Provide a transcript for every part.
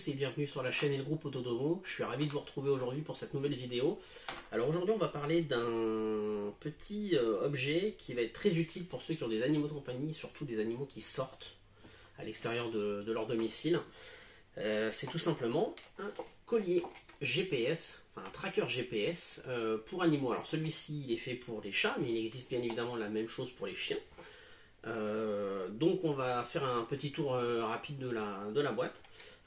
tous et bienvenue sur la chaîne et le groupe Autodomo. Je suis ravi de vous retrouver aujourd'hui pour cette nouvelle vidéo. Alors aujourd'hui on va parler d'un petit objet qui va être très utile pour ceux qui ont des animaux de compagnie, surtout des animaux qui sortent à l'extérieur de leur domicile. C'est tout simplement un collier GPS, enfin un tracker GPS pour animaux. Alors celui-ci il est fait pour les chats, mais il existe bien évidemment la même chose pour les chiens. Donc on va faire un petit tour rapide de la boîte.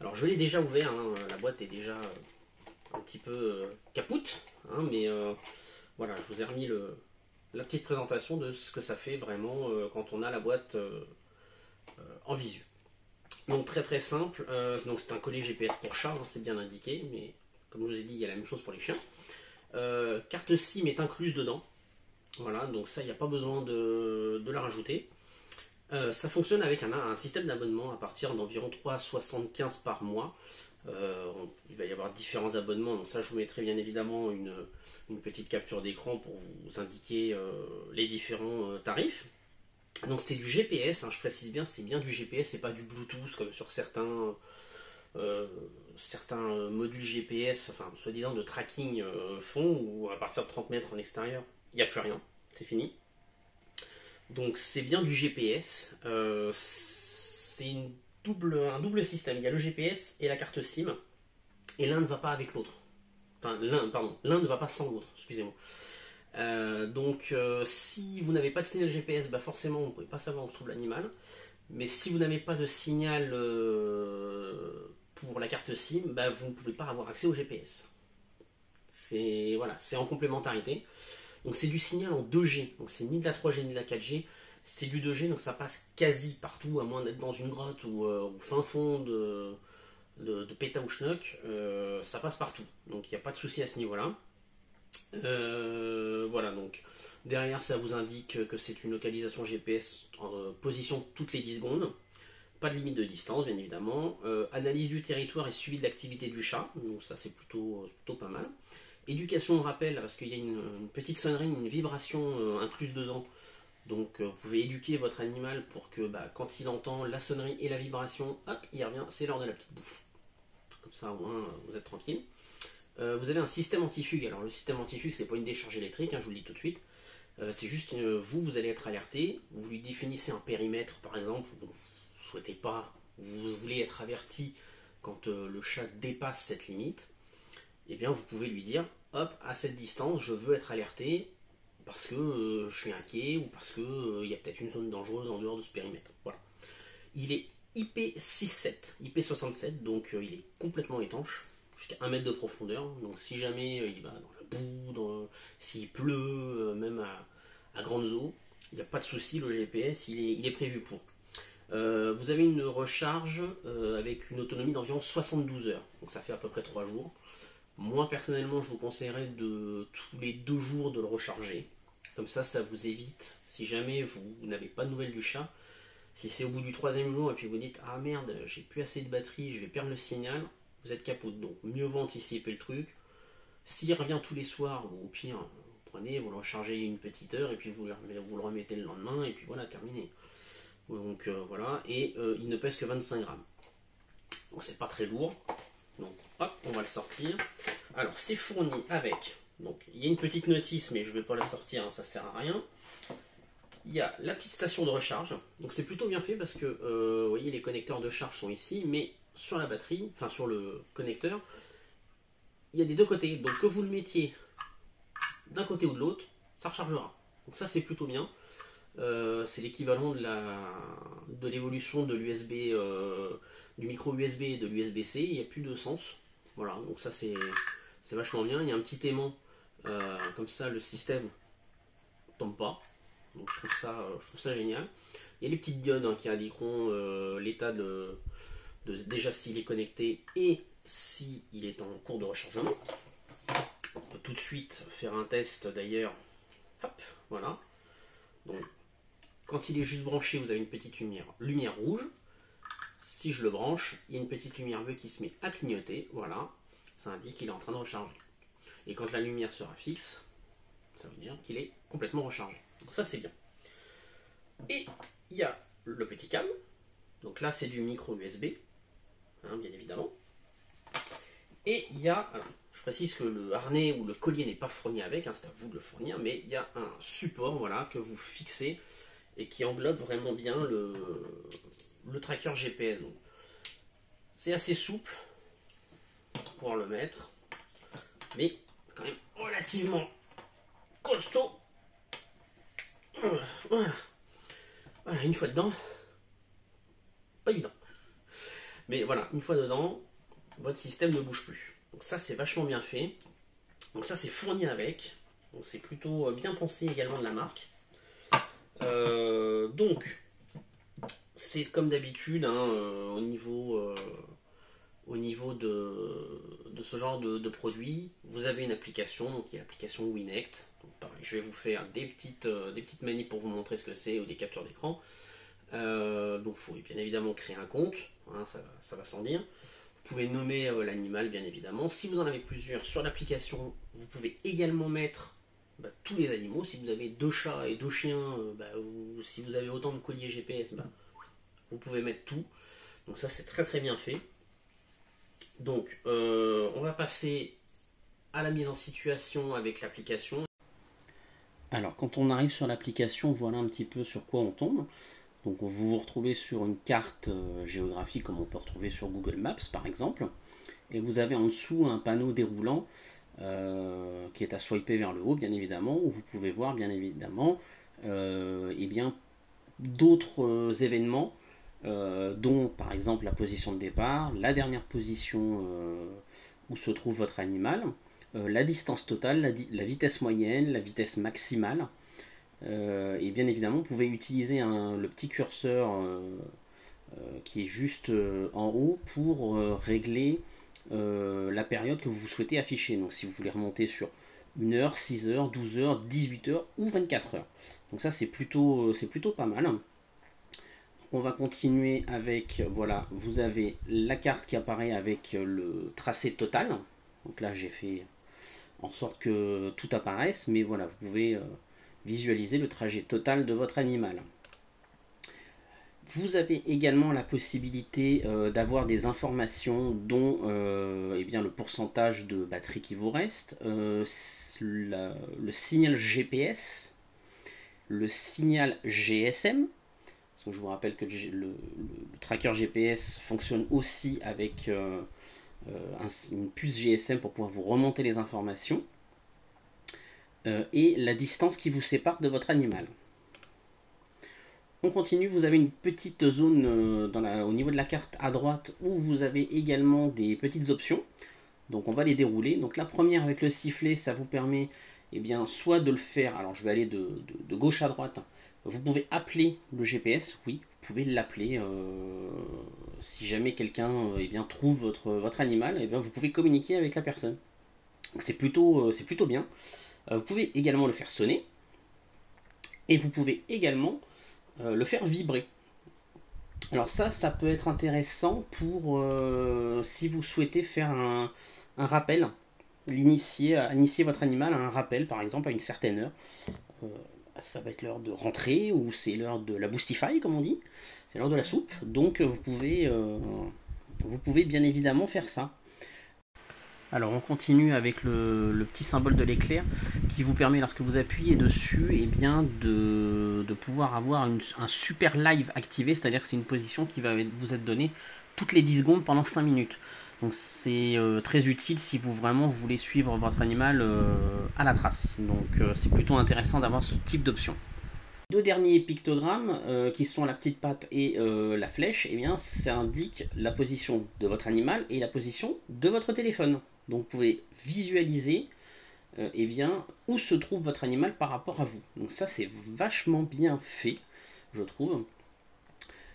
Alors je l'ai déjà ouvert, hein, la boîte est déjà un petit peu capoute, hein, mais voilà, je vous ai remis la petite présentation de ce que ça fait vraiment quand on a la boîte en visu. Donc très très simple, donc c'est un collier GPS pour chat, hein, c'est bien indiqué, mais comme je vous ai dit, il y a la même chose pour les chiens. Carte SIM est incluse dedans, voilà, donc ça il n'y a pas besoin de la rajouter. Ça fonctionne avec un système d'abonnement à partir d'environ 3,75 par mois. Il va y avoir différents abonnements, donc ça je vous mettrai bien évidemment une petite capture d'écran pour vous indiquer les différents tarifs. Donc c'est du GPS, hein, je précise bien, c'est bien du GPS, c'est pas du Bluetooth comme sur certains modules GPS, enfin soi-disant de tracking font, où à partir de 30 mètres en extérieur, il n'y a plus rien, c'est fini. Donc c'est bien du GPS, c'est un double système, il y a le GPS et la carte SIM, et l'un ne va pas avec l'autre. Enfin, l'un ne va pas sans l'autre, excusez-moi. Si vous n'avez pas de signal GPS, bah forcément vous ne pouvez pas savoir où se trouve l'animal. Mais si vous n'avez pas de signal pour la carte SIM, bah vous ne pouvez pas avoir accès au GPS. C'est voilà, c'est en complémentarité. Donc c'est du signal en 2G, donc c'est ni de la 3G ni de la 4G, c'est du 2G, donc ça passe quasi partout, à moins d'être dans une grotte ou au fin fond de Péta ou Schnock, ça passe partout, donc il n'y a pas de souci à ce niveau-là. Voilà, donc derrière ça vous indique que c'est une localisation GPS en position toutes les 10 secondes, pas de limite de distance bien évidemment, analyse du territoire et suivi de l'activité du chat, donc ça c'est plutôt pas mal. Éducation au rappel, parce qu'il y a une petite sonnerie, une vibration incluse dedans. Donc vous pouvez éduquer votre animal pour que quand il entend la sonnerie et la vibration, hop, il revient, c'est l'heure de la petite bouffe. Comme ça au moins vous êtes tranquille. Vous avez un système anti-fugue. Alors le système anti-fugue, c'est pas une décharge électrique, hein, je vous le dis tout de suite. C'est juste vous allez être alerté, vous lui définissez un périmètre par exemple, où vous ne souhaitez pas, vous voulez être averti quand le chat dépasse cette limite. Et bien vous pouvez lui dire, hop, à cette distance, je veux être alerté parce que je suis inquiet ou parce qu'il y a peut-être une zone dangereuse en dehors de ce périmètre. Voilà. Il est IP67, donc il est complètement étanche, jusqu'à 1 mètre de profondeur. Donc si jamais il va dans la boue, s'il pleut, même à grandes eaux, il n'y a pas de souci, le GPS il est prévu pour. Vous avez une recharge avec une autonomie d'environ 72 heures, donc ça fait à peu près 3 jours. Moi personnellement je vous conseillerais de tous les 2 jours de le recharger, comme ça vous évite, si jamais vous n'avez pas de nouvelles du chat, si c'est au bout du 3e jour et puis vous dites ah merde j'ai plus assez de batterie, je vais perdre le signal, vous êtes capote. Donc mieux vaut anticiper le truc. S'il revient tous les soirs, ou au pire vous prenez, vous le rechargez une petite heure et puis vous le remettez le lendemain et puis voilà, terminé. Donc voilà, et il ne pèse que 25 grammes, donc c'est pas très lourd. Donc hop, on va le sortir. Alors c'est fourni avec, donc il y a une petite notice mais je ne vais pas la sortir, hein, ça sert à rien. Il y a la petite station de recharge, donc c'est plutôt bien fait parce que vous voyez les connecteurs de charge sont ici, mais sur la batterie, enfin sur le connecteur, il y a des deux côtés, donc que vous le mettiez d'un côté ou de l'autre, ça rechargera. Donc ça c'est plutôt bien. C'est l'équivalent de l'évolution de l'USB, du micro USB et de l'USB-C, il n'y a plus de sens. Voilà, donc ça c'est vachement bien. Il y a un petit aimant, comme ça le système ne tombe pas. Donc je trouve ça génial. Il y a les petites diodes hein, qui indiqueront l'état déjà s'il est connecté et s'il est en cours de rechargement. On peut tout de suite faire un test d'ailleurs. Hop, voilà. Donc quand il est juste branché, vous avez une petite lumière rouge. Si je le branche, il y a une petite lumière bleue qui se met à clignoter. Voilà, ça indique qu'il est en train de recharger. Et quand la lumière sera fixe, ça veut dire qu'il est complètement rechargé. Donc ça c'est bien. Et il y a le petit câble. Donc là c'est du micro USB, hein, bien évidemment. Et il y a, alors, je précise que le harnais ou le collier n'est pas fourni avec, hein, c'est à vous de le fournir, mais il y a un support voilà, que vous fixez et qui englobe vraiment bien le tracker GPS. C'est assez souple pour pouvoir le mettre, mais quand même relativement costaud. Voilà, voilà, une fois dedans, pas évident. Mais voilà, une fois dedans, votre système ne bouge plus. Donc ça, c'est vachement bien fait. Donc ça, c'est fourni avec. Donc c'est plutôt bien pensé également de la marque. Donc, c'est comme d'habitude, hein, au niveau de ce genre de produit, vous avez une application, donc il y a l'application Winect. Donc pareil, je vais vous faire des petites manips pour vous montrer ce que c'est, ou des captures d'écran. Donc il faut bien évidemment créer un compte, hein, ça va sans dire. Vous pouvez nommer l'animal bien évidemment. Si vous en avez plusieurs sur l'application, vous pouvez également mettre tous les animaux. Si vous avez 2 chats et 2 chiens, ou si vous avez autant de colliers GPS, vous pouvez mettre tout. Donc ça c'est très très bien fait. Donc on va passer à la mise en situation avec l'application. Alors quand on arrive sur l'application, voilà un petit peu sur quoi on tombe. Donc vous vous retrouvez sur une carte géographique comme on peut retrouver sur Google Maps par exemple. Et vous avez en dessous un panneau déroulant qui est à swiper vers le haut bien évidemment, où vous pouvez voir bien évidemment d'autres événements, dont par exemple la position de départ, la dernière position où se trouve votre animal, la distance totale, la vitesse moyenne, la vitesse maximale. Et bien évidemment, vous pouvez utiliser le petit curseur qui est juste en haut pour régler la période que vous souhaitez afficher. Donc si vous voulez remonter sur 1 heure, 6 heures, 12 heures, 18 heures ou 24 heures. Donc ça c'est plutôt pas mal. On va continuer avec, voilà, vous avez la carte qui apparaît avec le tracé total. Donc là j'ai fait en sorte que tout apparaisse, mais voilà, vous pouvez visualiser le trajet total de votre animal. Vous avez également la possibilité d'avoir des informations dont le pourcentage de batterie qui vous reste, le signal GPS, le signal GSM. Parce que je vous rappelle que le tracker GPS fonctionne aussi avec une puce GSM pour pouvoir vous remonter les informations. Et la distance qui vous sépare de votre animal. On continue, vous avez une petite zone au niveau de la carte à droite où vous avez également des petites options. Donc on va les dérouler. Donc la première avec le sifflet, ça vous permet soit de le faire, alors je vais aller de gauche à droite. Vous pouvez appeler le GPS, oui, vous pouvez l'appeler. Si jamais quelqu'un trouve votre animal, vous pouvez communiquer avec la personne. C'est plutôt bien. Vous pouvez également le faire sonner et vous pouvez également le faire vibrer. Alors ça peut être intéressant pour si vous souhaitez faire un rappel, initier votre animal à un rappel par exemple à une certaine heure. Ça va être l'heure de rentrer ou c'est l'heure de la boostify comme on dit, c'est l'heure de la soupe, donc vous pouvez bien évidemment faire ça. Alors on continue avec le petit symbole de l'éclair qui vous permet lorsque vous appuyez dessus de pouvoir avoir un super live activé, c'est-à-dire que c'est une position qui va vous être donnée toutes les 10 secondes pendant 5 minutes. Donc c'est très utile si vous voulez suivre votre animal à la trace. Donc c'est plutôt intéressant d'avoir ce type d'option. Les 2 derniers pictogrammes qui sont la petite patte et la flèche, ça indique la position de votre animal et la position de votre téléphone. Donc vous pouvez visualiser où se trouve votre animal par rapport à vous. Donc ça c'est vachement bien fait, je trouve.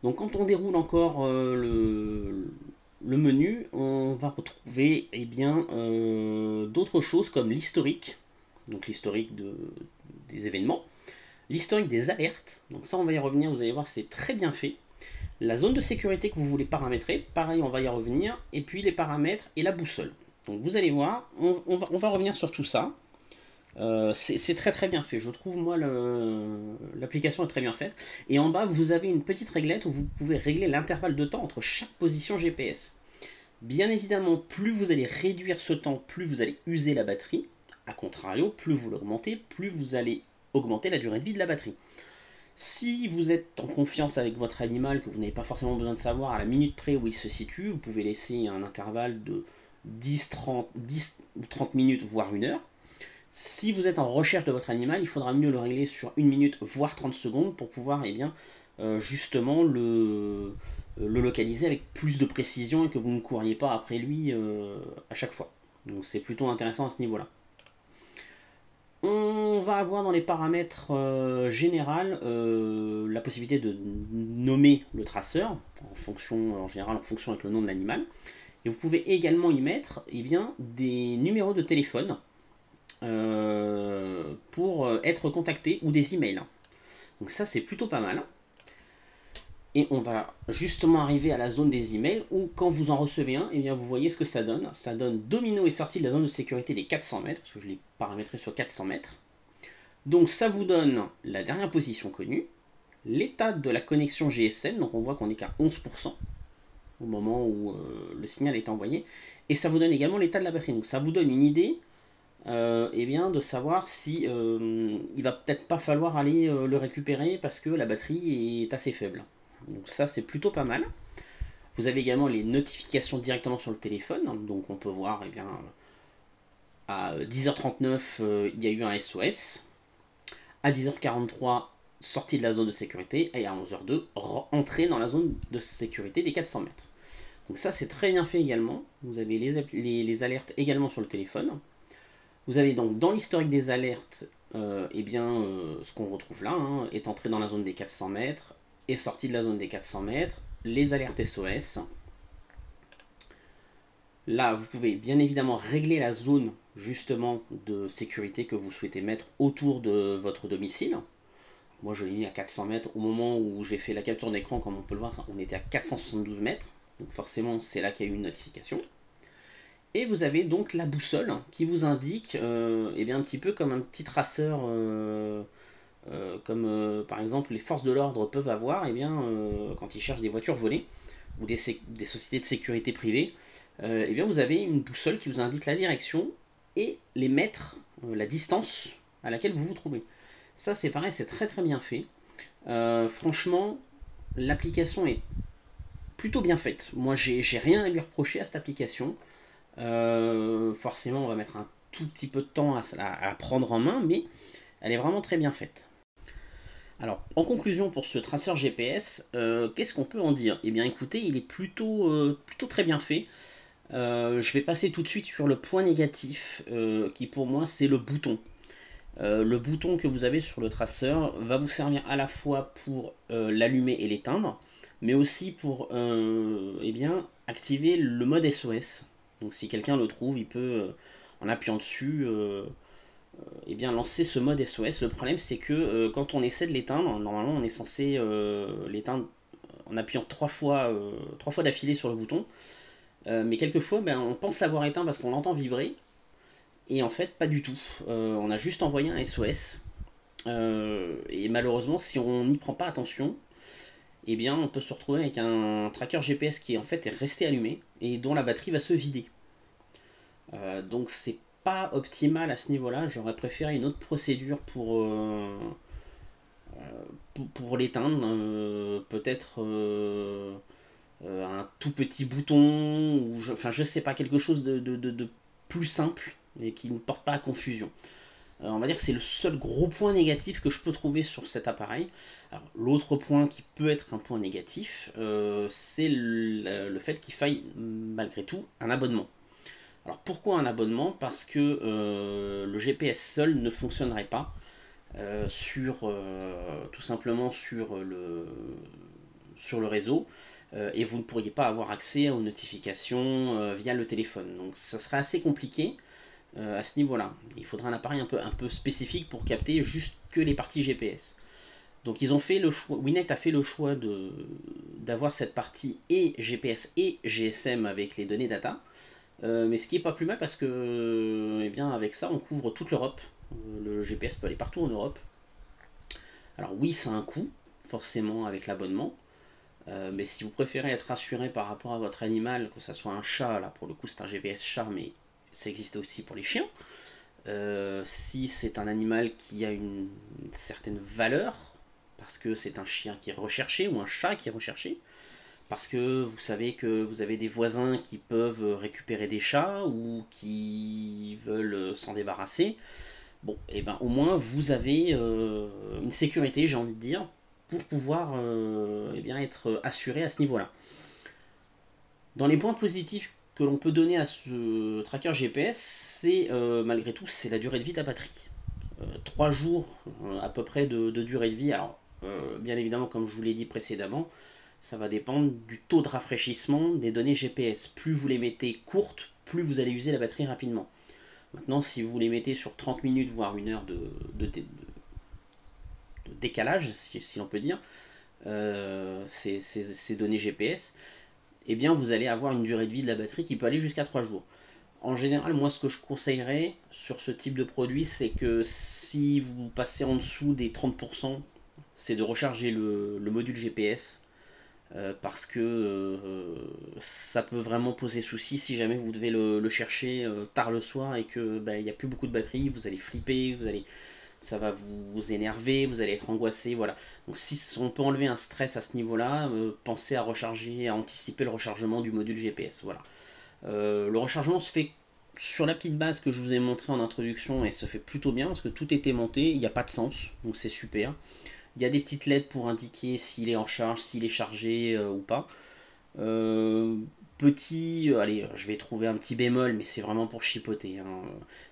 Donc quand on déroule encore le menu, on va retrouver d'autres choses comme l'historique, donc l'historique des événements, l'historique des alertes, donc ça on va y revenir, vous allez voir c'est très bien fait. La zone de sécurité que vous voulez paramétrer, pareil on va y revenir, et puis les paramètres et la boussole. Donc vous allez voir, on va revenir sur tout ça. C'est très très bien fait, je trouve moi l'application est très bien faite. Et en bas vous avez une petite réglette où vous pouvez régler l'intervalle de temps entre chaque position GPS. Bien évidemment, plus vous allez réduire ce temps, plus vous allez user la batterie. A contrario, plus vous l'augmentez, plus vous allez augmenter la durée de vie de la batterie. Si vous êtes en confiance avec votre animal, que vous n'avez pas forcément besoin de savoir à la minute près où il se situe, vous pouvez laisser un intervalle de 10 ou 30 minutes, voire 1 heure. Si vous êtes en recherche de votre animal, il faudra mieux le régler sur 1 minute, voire 30 secondes pour pouvoir justement le localiser avec plus de précision et que vous ne couriez pas après lui à chaque fois. Donc c'est plutôt intéressant à ce niveau-là. On va avoir dans les paramètres général la possibilité de nommer le traceur en général en fonction avec le nom de l'animal. Et vous pouvez également y mettre des numéros de téléphone pour être contacté ou des emails. Donc ça c'est plutôt pas mal. Et on va justement arriver à la zone des emails où quand vous en recevez un, vous voyez ce que ça donne. Ça donne Domino est sorti de la zone de sécurité des 400 mètres, parce que je l'ai paramétré sur 400 mètres. Donc ça vous donne la dernière position connue, l'état de la connexion GSM, donc on voit qu'on n'est qu'à 11% au moment où le signal est envoyé, et ça vous donne également l'état de la batterie. Donc ça vous donne une idée de savoir si il va peut-être pas falloir aller le récupérer parce que la batterie est assez faible. Donc ça c'est plutôt pas mal. Vous avez également les notifications directement sur le téléphone, donc on peut voir à 10h39 il y a eu un SOS, à 10h43 sortie de la zone de sécurité, et à 11h02 entrée dans la zone de sécurité des 400 mètres. Donc ça c'est très bien fait également. Vous avez les alertes également sur le téléphone. Vous avez donc dans l'historique des alertes ce qu'on retrouve là, est entré dans la zone des 400 mètres, est sorti de la zone des 400 mètres, les alertes SOS. Là, vous pouvez bien évidemment régler la zone justement de sécurité que vous souhaitez mettre autour de votre domicile. Moi, je l'ai mis à 400 mètres. Au moment où j'ai fait la capture d'écran, comme on peut le voir, on était à 472 mètres. Donc forcément, c'est là qu'il y a eu une notification. Et vous avez donc la boussole qui vous indique un petit peu comme un petit traceur, comme par exemple les forces de l'ordre peuvent avoir quand ils cherchent des voitures volées ou des sociétés de sécurité privées. Vous avez une boussole qui vous indique la direction et les mètres, la distance à laquelle vous vous trouvez. Ça c'est pareil, c'est très très bien fait. Franchement, l'application est plutôt bien faite. Moi j'ai rien à lui reprocher à cette application. Forcément on va mettre un tout petit peu de temps à prendre en main, mais elle est vraiment très bien faite. Alors, en conclusion pour ce traceur GPS, qu'est-ce qu'on peut en dire? Eh bien écoutez, il est plutôt très bien fait. Je vais passer tout de suite sur le point négatif, qui pour moi c'est le bouton. Le bouton que vous avez sur le traceur va vous servir à la fois pour l'allumer et l'éteindre, mais aussi pour activer le mode SOS. Donc si quelqu'un le trouve, il peut, en appuyant dessus, lancer ce mode SOS. Le problème c'est que quand on essaie de l'éteindre, normalement on est censé l'éteindre en appuyant 3 fois d'affilée sur le bouton. Mais quelquefois on pense l'avoir éteint parce qu'on l'entend vibrer. Et en fait pas du tout. On a juste envoyé un SOS. Et malheureusement si on n'y prend pas attention, on peut se retrouver avec un tracker GPS qui en fait est resté allumé et dont la batterie va se vider. Donc c'est pas optimal à ce niveau-là. J'aurais préféré une autre procédure pour l'éteindre. Peut-être un tout petit bouton, ou je sais pas, quelque chose de plus simple et qui ne porte pas à confusion. On va dire que c'est le seul gros point négatif que je peux trouver sur cet appareil. Alors, l'autre point qui peut être un point négatif, c'est le fait qu'il faille malgré tout un abonnement. Alors pourquoi un abonnement? Parce que le GPS seul ne fonctionnerait pas tout simplement sur le réseau, et vous ne pourriez pas avoir accès aux notifications via le téléphone. Donc ça serait assez compliqué à ce niveau-là. Il faudra un appareil un peu spécifique pour capter juste que les parties GPS. Donc ils ont fait le choix, Winet a fait le choix d'avoir cette partie et GPS et GSM avec les données data. Mais ce qui est pas plus mal parce que avec ça on couvre toute l'Europe. Le GPS peut aller partout en Europe. Alors oui, ça a un coût forcément avec l'abonnement, Mais si vous préférez être rassuré par rapport à votre animal, que ce soit un chat, là pour le coup c'est un GPS chat, mais ça existe aussi pour les chiens. Si c'est un animal qui a une certaine valeur, parce que c'est un chien qui est recherché ou un chat qui est recherché, parce que vous savez que vous avez des voisins qui peuvent récupérer des chats ou qui veulent s'en débarrasser, bon, et ben au moins vous avez une sécurité, j'ai envie de dire, pour pouvoir eh bien, être assuré à ce niveau-là. Dans les points positifs que l'on peut donner à ce tracker GPS, c'est malgré tout, c'est la durée de vie de la batterie. 3 jours à peu près de durée de vie. Alors, bien évidemment, comme je vous l'ai dit précédemment, ça va dépendre du taux de rafraîchissement des données GPS. Plus vous les mettez courtes, plus vous allez user la batterie rapidement. Maintenant, si vous les mettez sur 30 minutes, voire 1 heure de décalage, si l'on peut dire, ces données GPS, eh bien vous allez avoir une durée de vie de la batterie qui peut aller jusqu'à 3 jours. En général, moi ce que je conseillerais sur ce type de produit, c'est que si vous passez en dessous des 30%, c'est de recharger le module GPS, parce que ça peut vraiment poser souci si jamais vous devez le chercher tard le soir et que il n'y a plus beaucoup de batterie, vous allez flipper, ça va vous énerver, vous allez être angoissé, voilà. Donc si on peut enlever un stress à ce niveau-là, pensez à recharger, à anticiper le rechargement du module GPS, voilà. Le rechargement se fait sur la petite base que je vous ai montré en introduction et se fait plutôt bien parce que tout est aimanté, il n'y a pas de sens, donc c'est super. Il y a des petites LED pour indiquer s'il est en charge, s'il est chargé ou pas. Allez, je vais trouver un petit bémol, mais c'est vraiment pour chipoter, hein.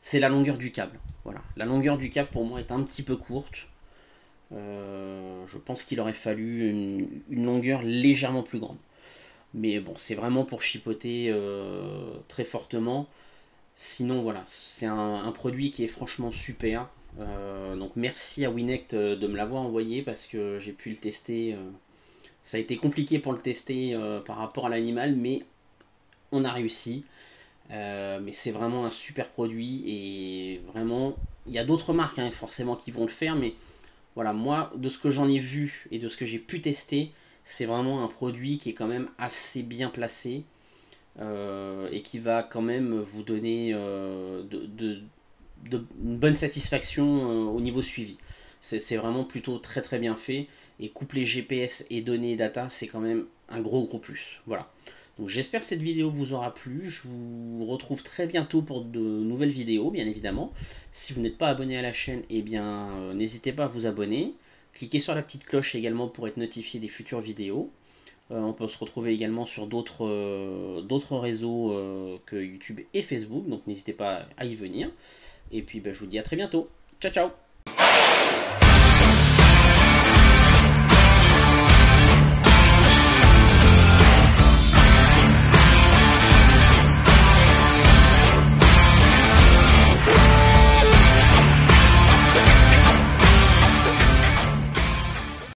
C'est la longueur du câble. Voilà, la longueur du câble pour moi est un petit peu courte. Je pense qu'il aurait fallu une longueur légèrement plus grande. Mais bon, c'est vraiment pour chipoter très fortement. Sinon, voilà, c'est un produit qui est franchement super. Donc merci à Winect de me l'avoir envoyé parce que j'ai pu le tester. Ça a été compliqué pour le tester par rapport à l'animal, mais on a réussi. Mais c'est vraiment un super produit et vraiment, il y a d'autres marques hein, forcément qui vont le faire, mais voilà, moi, de ce que j'en ai vu et de ce que j'ai pu tester, c'est vraiment un produit qui est quand même assez bien placé et qui va quand même vous donner une bonne satisfaction au niveau suivi. C'est vraiment plutôt très très bien fait et coupler GPS et données et data, c'est quand même un gros plus. Voilà. Donc j'espère que cette vidéo vous aura plu. Je vous retrouve très bientôt pour de nouvelles vidéos, bien évidemment. Si vous n'êtes pas abonné à la chaîne, eh bien n'hésitez pas à vous abonner. Cliquez sur la petite cloche également pour être notifié des futures vidéos. On peut se retrouver également sur d'autres réseaux que YouTube et Facebook, donc n'hésitez pas à y venir. Et puis je vous dis à très bientôt. Ciao ciao.